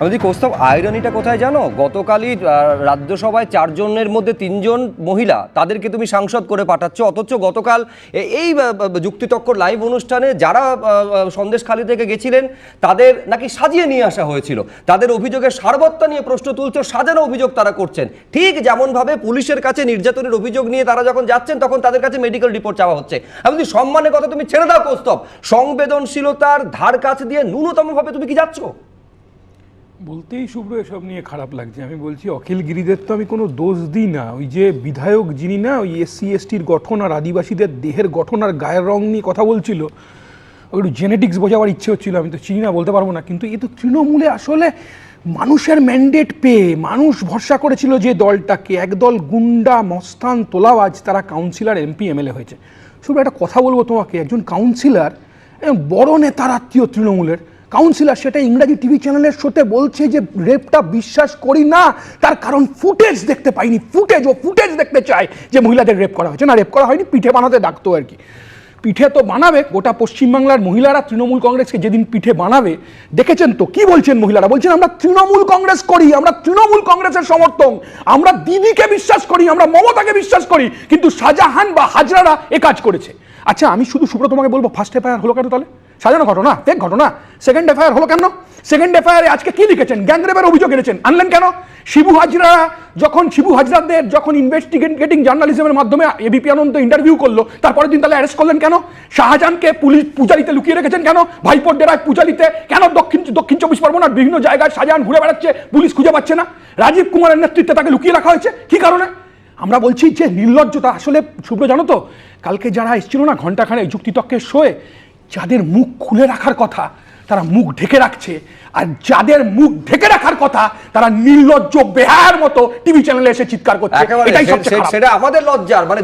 যদি কৌস্তব আয়রনিটা কোথায় জানো, গতকালই রাজ্যসভায় 4 জনের মধ্যে 3 জন মহিলা, তাদেরকে তুমি সাংসদ করে পাঠাচ্ছ, অথচ গতকাল এই যুক্তিতক্কর লাইভ অনুষ্ঠানে যারা সন্দেশখালী থেকে গেছিলেন তাদের নাকি সাজিয়ে নিয়ে আসা হয়েছিল, তাদের অভিযোগের সারবত্তা নিয়ে প্রশ্ন তুলছ, সাজানো অভিযোগ তারা করছেন। ঠিক যেমনভাবে পুলিশের কাছে নির্যাতনের অভিযোগ নিয়ে তারা যখন যাচ্ছেন তখন তাদের কাছে মেডিকেল রিপোর্ট চাওয়া হচ্ছে। আমি যদি সম্মানের কথা তুমি ছেড়ে দাও কৌস্তব, সংবেদনশীলতার ধার কাছে দিয়ে ন্যূনতমভাবে তুমি কি যাচ্ছ? বলতেই শুভ্র এসব নিয়ে খারাপ লাগছে। আমি বলছি অখিল গিরিদের তো আমি কোনো দোষ দিই না। ওই যে বিধায়ক যিনি না ওই এসসি এসটির গঠন আর আদিবাসীদের দেহের গঠন আর গায়ের রং নিয়ে কথা বলছিল, একটু জেনেটিক্স বোঝাবার ইচ্ছে হচ্ছিল। আমি তো চিনি না, বলতে পারবো না, কিন্তু এ তো তৃণমূলে আসলে মানুষের ম্যান্ডেট পেয়ে মানুষ ভরসা করেছিল যে দলটাকে, একদল গুন্ডা মস্তান তোলাবাজ তারা কাউন্সিলর এমপি এমএলএ হয়েছে। শুধু একটা কথা বলবো তোমাকে, একজন কাউন্সিলর বড় নেতার আত্মীয় তৃণমূলের কাউন্সিলর, সেটা ইংরাজি টিভি চ্যানেলের শোতে বলছে যে রেপটা বিশ্বাস করি না, তার কারণ ফুটেজ দেখতে পাইনি। ফুটেজ দেখতে চায় যে মহিলাদের রেপ করা হয়েছে। না, রেপ করা হয়নি, পিঠে বানাতে ডাকতো আর কি। পিঠে তো বানাবে, গোটা পশ্চিমবাংলার মহিলারা তৃণমূল কংগ্রেসকে যেদিন পিঠে বানাবে দেখেছেন তো কি বলছেন মহিলারা, বলছেন আমরা তৃণমূল কংগ্রেস করি, আমরা তৃণমূল কংগ্রেসের সমর্থক, আমরা দিদিকে বিশ্বাস করি, আমরা মমতাকে বিশ্বাস করি, কিন্তু শাহজাহান বা হাজরারা এ কাজ করেছে। আচ্ছা, আমি শুধু সুব্রত তোমাকে বলবো, ফার্স্ট এফআইআর হলো কেন তাহলে? সাজানো ঘটনা, ফেক ঘটনা। সেকেন্ড এফআইআর হলো কেন? সেকেন্ড এফআইআরে আজকে কি লিখেছেন? গ্যাংরেপের অভিযোগ এনেছেন, আনলেন কেন? শিবু হাজরাদের যখন ইনভেস্টিগেটিং জার্নালিজমের মাধ্যমে এবিপি আনন্দ ইন্টারভিউ করলো, তারপরের দিন তাহলে অ্যারেস্ট করলেন কেন? শাহজাহানকে পুলিশ পূজারিতে লুকিয়ে রেখেছেন কেন? ভাইপোর ডেরায় পূজারিতে কেন? দক্ষিণ 24 পরগনার বিভিন্ন জায়গায় শাহজাহান ঘুরে বেড়াচ্ছে, পুলিশ খুঁজে পাচ্ছে না। রাজীব কুমারের নেতৃত্বে তাকে লুকিয়ে রাখা হয়েছে, কি কারণে? আমরা বলছি যে নির্লজ্জতা। আসলে শুভ্র জানো তো, কালকে যারা এসেছিল না ঘণ্টাখানেক যুক্তিতক্কের শোয়ে, যাদের মুখ খুলে রাখার কথা তারা মুখ ঢেকে রাখছে, আর যাদের মুখ ঢেকে রাখার কথা তারা নির্লজ্জ বেহায়ার মতো টিভি চ্যানেলে এসে চিৎকার করছে। এটাই সেটা আমাদের লজ্জার, মানে